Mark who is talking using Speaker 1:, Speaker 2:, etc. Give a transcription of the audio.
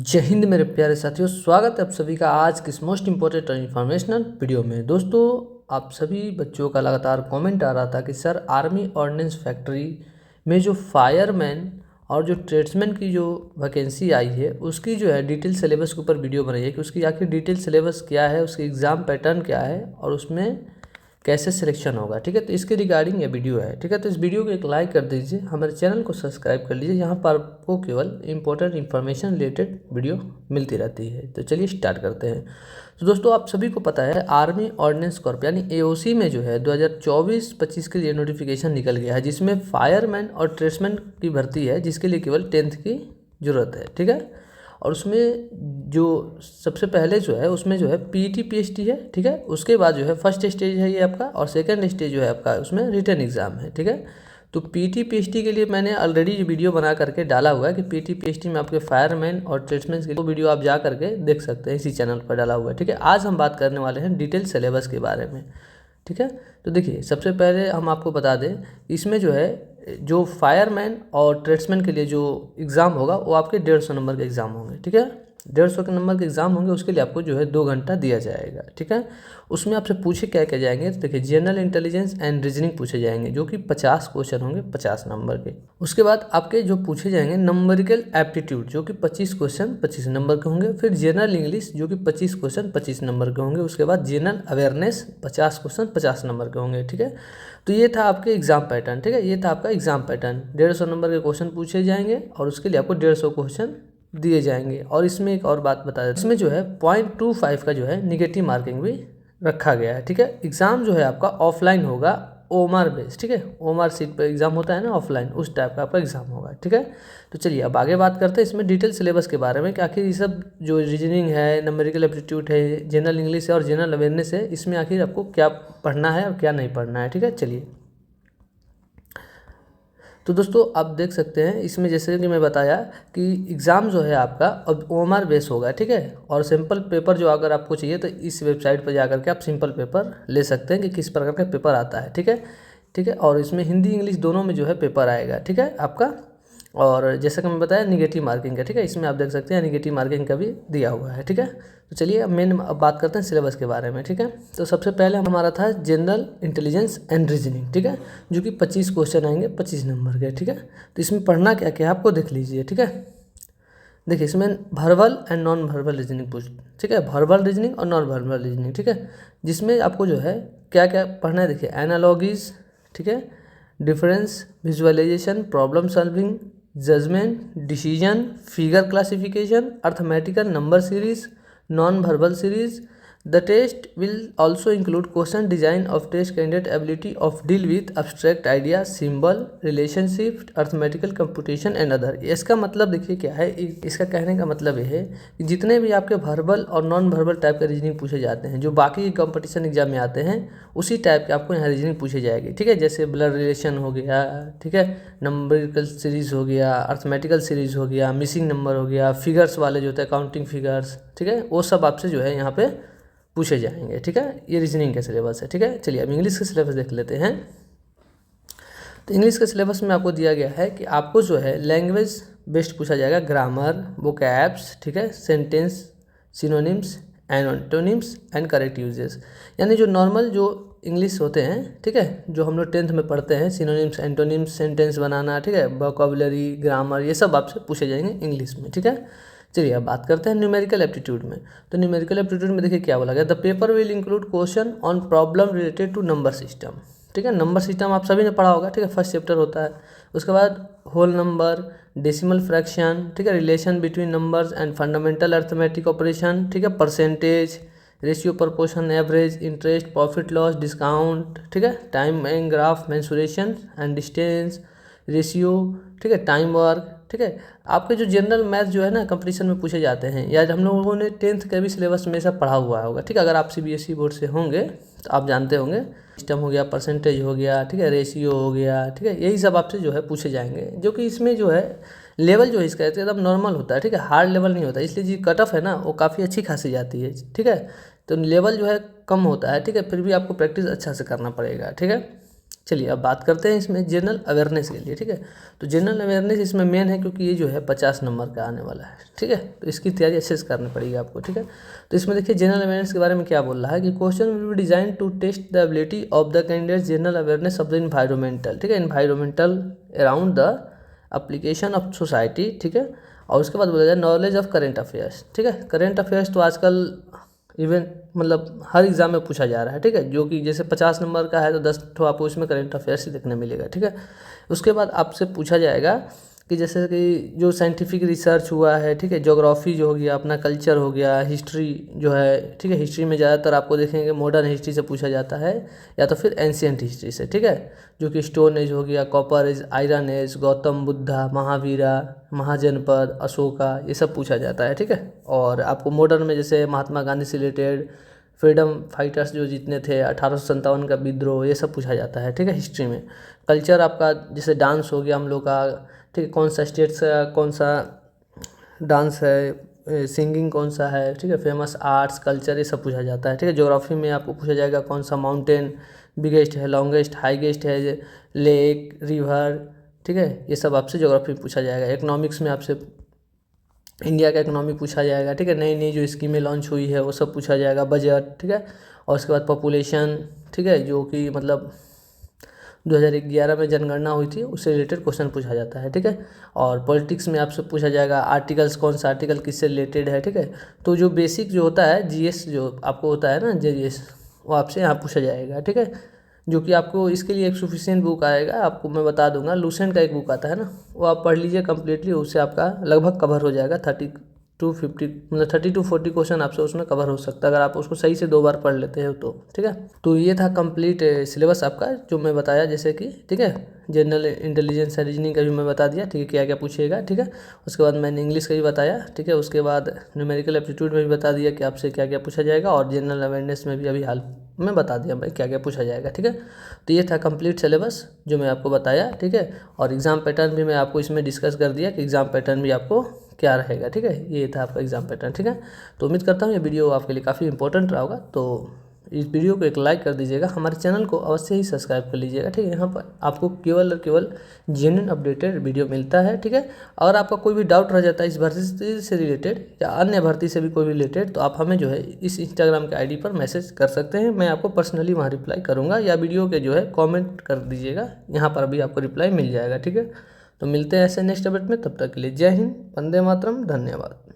Speaker 1: जय हिंद मेरे प्यारे साथियों, स्वागत है आप सभी का आज की इस मोस्ट इम्पोर्टेंट और इन्फॉर्मेशनल वीडियो में। दोस्तों, आप सभी बच्चों का लगातार कमेंट आ रहा था कि सर आर्मी ऑर्डिनेंस फैक्ट्री में जो फायरमैन और जो ट्रेड्समैन की जो वैकेंसी आई है उसकी जो है डिटेल सिलेबस के ऊपर वीडियो बनाई है कि उसकी आखिर डिटेल सिलेबस क्या है, उसकी एग्ज़ाम पैटर्न क्या है और उसमें कैसे सिलेक्शन होगा। ठीक है, तो इसके रिगार्डिंग ये वीडियो है। ठीक है, तो इस वीडियो को एक लाइक कर दीजिए, हमारे चैनल को सब्सक्राइब कर लीजिए। यहाँ पर आपको केवल इंपॉर्टेंट इन्फॉर्मेशन रिलेटेड वीडियो मिलती रहती है। तो चलिए स्टार्ट करते हैं। तो दोस्तों, आप सभी को पता है आर्मी ऑर्डिनेंस कॉर्प यानी एओसी में जो है 2024-25 के लिए नोटिफिकेशन निकल गया है, जिसमें फायरमैन और ट्रेड्समैन की भर्ती है, जिसके लिए केवल 10th की ज़रूरत है। ठीक है, और उसमें जो सबसे पहले जो है उसमें जो है पीटी पीएचडी है। ठीक है, उसके बाद जो है फर्स्ट स्टेज है ये आपका, और सेकंड स्टेज जो है आपका उसमें रिटन एग्ज़ाम है। ठीक है, तो पीटी पीएचडी के लिए मैंने ऑलरेडी वीडियो बना करके डाला हुआ है कि पीटी पीएचडी में आपके फायरमैन और ट्रेड्समैन के लिए वीडियो आप जा करके देख सकते हैं, इसी चैनल पर डाला हुआ है। ठीक है, आज हम बात करने वाले हैं डिटेल सिलेबस के बारे में। ठीक है, तो देखिए सबसे पहले हम आपको बता दें, इसमें जो है जो फायरमैन और ट्रेड्समैन के लिए जो एग्ज़ाम होगा वो आपके 150 नंबर के एग्ज़ाम होंगे। ठीक है, 150 के नंबर के एग्ज़ाम होंगे, उसके लिए आपको जो है 2 घंटा दिया जाएगा। ठीक है, उसमें आपसे पूछे क्या क्या जाएंगे, तो देखिए जनरल इंटेलिजेंस एंड रीजनिंग पूछे जाएंगे, जो कि 50 क्वेश्चन होंगे 50 नंबर के। उसके बाद आपके जो पूछे जाएंगे नंबरिकल एप्टीट्यूड, जो कि 25 क्वेश्चन 25 नंबर के होंगे। फिर जनरल इंग्लिश, जो कि 25 क्वेश्चन 25 नंबर के होंगे। उसके बाद जनरल अवेयरनेस 50 क्वेश्चन 50 नंबर के होंगे। ठीक है, तो ये था आपके एग्ज़ाम पैटर्न। ठीक है, ये था आपका एग्ज़ाम पैटर्न। 150 नंबर के क्वेश्चन पूछे जाएंगे और उसके लिए आपको 150 क्वेश्चन दिए जाएंगे। और इसमें एक और बात बता दें, इसमें जो है 0.25 का जो है निगेटिव मार्किंग भी रखा गया है। ठीक है, एग्ज़ाम जो है आपका ऑफलाइन होगा, ओमआर बेस। ठीक है, ओमआर सीट पर एग्ज़ाम होता है ना ऑफलाइन, उस टाइप का आपका एग्ज़ाम होगा। ठीक है, तो चलिए अब आगे बात करते हैं इसमें डिटेल सिलेबस के बारे में कि आखिर ये सब जो रीजनिंग है, नंबरिकल एप्टीट्यूड है, जनरल इंग्लिश है और जनरल अवेयरनेस है, इसमें आखिर आपको क्या पढ़ना है और क्या नहीं पढ़ना है। ठीक है, चलिए तो दोस्तों आप देख सकते हैं इसमें, जैसे कि मैं बताया कि एग्ज़ाम जो है आपका अब ओएमआर बेस होगा। ठीक है, और सिंपल पेपर जो अगर आपको चाहिए तो इस वेबसाइट पर जाकर के आप सिंपल पेपर ले सकते हैं कि किस प्रकार का पेपर आता है। ठीक है, ठीक है, और इसमें हिंदी इंग्लिश दोनों में जो है पेपर आएगा। ठीक है आपका, और जैसा कि मैं बताया निगेटिव मार्किंग का। ठीक है, इसमें आप देख सकते हैं निगेटिव मार्किंग का भी दिया हुआ है। ठीक है, तो चलिए अब बात करते हैं सिलेबस के बारे में। ठीक है, तो सबसे पहले हमारा था जनरल इंटेलिजेंस एंड रीजनिंग। ठीक है, जो कि 25 क्वेश्चन आएंगे 25 नंबर के। ठीक है, तो इसमें पढ़ना क्या क्या है आपको देख लीजिए। ठीक है, देखिए इसमें verbal and non verbal reasoning पूछ। ठीक है, वर्बल रीजनिंग और नॉन वर्बल रीजनिंग। ठीक है, जिसमें आपको जो है क्या क्या पढ़ना है, देखिए एनालॉगीज, ठीक है, difference, visualisation, problem solving, judgement, decision, figure classification, arithmetical, number series, non verbal series. The test will also include question design of test candidate ability of deal with abstract idea, symbol, relationship, arithmetical computation and other। इसका मतलब देखिए क्या है, इसका कहने का मतलब ये है कि जितने भी आपके वर्बल और नॉन वर्बल टाइप के रीजनिंग पूछे जाते हैं, जो बाकी कंपटीशन एग्जाम में आते हैं, उसी टाइप के आपको यहाँ रीजनिंग पूछे जाएगी। ठीक है, जैसे ब्लड रिलेशन हो गया, ठीक है, नंबरिकल सीरीज हो गया, अर्थमेटिकल सीरीज हो गया, मिसिंग नंबर हो गया, फिगर्स वाले जो होते हैं काउंटिंग फिगर्स। ठीक है, वो सब आपसे जो है यहाँ पे पूछे जाएंगे। ठीक है, ये रीजनिंग का सिलेबस है। ठीक है, चलिए अब इंग्लिश का सिलेबस देख लेते हैं। तो इंग्लिश के सिलेबस में आपको दिया गया है कि आपको जो है लैंग्वेज बेस्ड पूछा जाएगा, ग्रामर, वोकैब्स, ठीक है, sentence, synonyms, antonyms and correct uses. यानी जो नॉर्मल जो इंग्लिश होते हैं, ठीक है, जो हम लोग 10th में पढ़ते हैं, सिनोनिम्स, एंटोनिम्स, सेंटेंस बनाना, ठीक है, वोकैबुलरी, ग्रामर, ये सब आपसे पूछे जाएंगे इंग्लिश में। ठीक है, चलिए अब बात करते हैं न्यूमेरिकल एप्टीट्यूड में। तो न्यूमेरिकल एप्टीट्यूड में देखिए क्या बोला गया, the paper will include question on problem related to number system. ठीक है, नंबर सिस्टम आप सभी ने पढ़ा होगा। ठीक है, फर्स्ट चैप्टर होता है। उसके बाद होल नंबर, डेसिमल फ्रैक्शन, ठीक है, relation between numbers and fundamental arithmetic operation, ठीक है, percentage, ratio, proportion, average, interest, profit loss, discount, ठीक है, time and graph, mensuration and distance, ratio, ठीक है, टाइम वर्क। ठीक है, आपके जो जनरल मैथ जो है ना कंपटीशन में पूछे जाते हैं, या हम लोगों ने 10th के भी सिलेबस में सब पढ़ा हुआ होगा। ठीक है, अगर आप सीबीएसई बोर्ड से होंगे तो आप जानते होंगे, सिस्टम हो गया, परसेंटेज हो गया, ठीक है, रेशियो हो गया, ठीक है, यही सब आपसे जो है पूछे जाएंगे, जो कि इसमें जो है लेवल जो है इसका एकदम नॉर्मल होता है। ठीक है, हार्ड लेवल नहीं होता, इसलिए जो कट ऑफ है ना वो काफ़ी अच्छी खासी जाती है। ठीक है, तो लेवल जो है कम होता है। ठीक है, फिर भी आपको प्रैक्टिस अच्छा से करना पड़ेगा। ठीक है, चलिए अब बात करते हैं इसमें जनरल अवेयरनेस के लिए, ठीक है। तो जनरल अवेयरनेस इसमें मेन है, क्योंकि ये जो है 50 नंबर का आने वाला है, ठीक है। तो इसकी तैयारी अच्छे से करनी पड़ेगी आपको, ठीक है। तो इसमें देखिए जनरल अवेयरनेस के बारे में क्या बोल रहा है कि question will be design to test the ability of the candidate general awareness of the environmental, ठीक है, environmental around the application of society, ठीक है। और उसके बाद बोला जाए नॉलेज ऑफ करेंट अफेयर्स, ठीक है। करेंट अफेयर्स तो आजकल इवेंट मतलब हर एग्ज़ाम में पूछा जा रहा है, ठीक है। जो कि जैसे 50 नंबर का है तो 10 ठो आपको इसमें करेंट अफेयर्स ही देखने मिलेगा, ठीक है। उसके बाद आपसे पूछा जाएगा कि जैसे कि जो साइंटिफिक रिसर्च हुआ है, ठीक है, ज्योग्राफी जो हो गया, अपना कल्चर हो गया, हिस्ट्री जो है, ठीक है। हिस्ट्री में ज़्यादातर आपको देखेंगे मॉडर्न हिस्ट्री से पूछा जाता है या तो फिर एंशियंट हिस्ट्री से, ठीक है। जो कि स्टोन एज हो गया, copper age, iron age, Gautam Buddha, Mahavira, Mahajanapada, Ashoka, ये सब पूछा जाता है, ठीक है। और आपको मॉडर्न में जैसे महात्मा गांधी से रिलेटेड, फ्रीडम फाइटर्स जो जितने थे 1857 का विद्रोह, ये सब पूछा जाता है, ठीक है, हिस्ट्री में। कल्चर आपका जैसे डांस हो गया हम लोग का, ठीक है, कौन सा स्टेट से कौन सा डांस है, सिंगिंग कौन सा है, ठीक है, फेमस आर्ट्स कल्चर, ये सब पूछा जाता है, ठीक है। ज्योग्राफी में आपको पूछा जाएगा कौन सा माउंटेन बिगेस्ट है, लॉन्गेस्ट, हाईएस्ट है, लेक, रिवर, ठीक है, ये सब आपसे ज्योग्राफी में पूछा जाएगा। इकोनॉमिक्स में आपसे इंडिया का इकोनॉमी पूछा जाएगा, ठीक है, नई नई जो स्कीमें लॉन्च हुई है वो सब पूछा जाएगा, बजट, ठीक है। और उसके बाद पॉपुलेशन, ठीक है, जो कि मतलब 2011 में जनगणना हुई थी, उससे रिलेटेड क्वेश्चन पूछा जाता है, ठीक है। और पॉलिटिक्स में आपसे पूछा जाएगा आर्टिकल्स, कौन सा आर्टिकल किससे रिलेटेड है, ठीक है। तो जो बेसिक जो होता है जीएस जो आपको होता है ना, जीएस, वो आपसे यहाँ पूछा जाएगा, ठीक है। जो कि आपको इसके लिए एक सफिशिएंट बुक आएगा, आपको मैं बता दूंगा, लूसेंट का एक बुक आता है ना, वो आप पढ़ लीजिए कम्प्लीटली, उससे आपका लगभग कवर हो जाएगा 30 to 50 मतलब 30 to 40 क्वेश्चन आपसे उसमें कवर हो सकता है, अगर आप उसको सही से 2 बार पढ़ लेते हो तो, ठीक है। तो ये था कंप्लीट सिलेबस आपका जो मैं बताया, जैसे कि, ठीक है, जनरल इंटेलिजेंस रीजनिंग का भी मैं बता दिया, ठीक है, क्या क्या पूछेगा, ठीक है। उसके बाद मैंने इंग्लिश का भी बताया, ठीक है। उसके बाद न्यूमेरिकल एप्टीट्यूड में भी बता दिया कि आपसे क्या क्या पूछा जाएगा, और जनरल अवेयरनेस में भी अभी हाल में बता दिया भाई क्या क्या पूछा जाएगा, ठीक है। तो ये था कंप्लीट सिलेबस जो मैं आपको बताया, ठीक है। और एग्ज़ाम पैटर्न भी मैं आपको इसमें डिस्कस कर दिया कि एग्ज़ाम पैटर्न भी आपको क्या रहेगा, ठीक है। ये था आपका एग्ज़ाम पैटर्न, ठीक है। तो उम्मीद करता हूँ ये वीडियो आपके लिए काफ़ी इंपॉर्टेंट रहा होगा। तो इस वीडियो को एक लाइक कर दीजिएगा, हमारे चैनल को अवश्य ही सब्सक्राइब कर लीजिएगा, ठीक है। यहाँ पर आपको केवल और केवल जेन्युइन अपडेटेड वीडियो मिलता है, ठीक है। अगर आपका कोई भी डाउट रह जाता है इस भर्ती से रिलेटेड या अन्य भर्ती से भी कोई भी रिलेटेड, तो आप हमें जो है इस इंस्टाग्राम के आईडी पर मैसेज कर सकते हैं, मैं आपको पर्सनली वहाँ रिप्लाई करूँगा, या वीडियो के जो है कॉमेंट कर दीजिएगा, यहाँ पर भी आपको रिप्लाई मिल जाएगा, ठीक है। तो मिलते हैं ऐसे नेक्स्ट अपडेट में, तब तक के लिए जय हिंद, वंदे मातरम, धन्यवाद।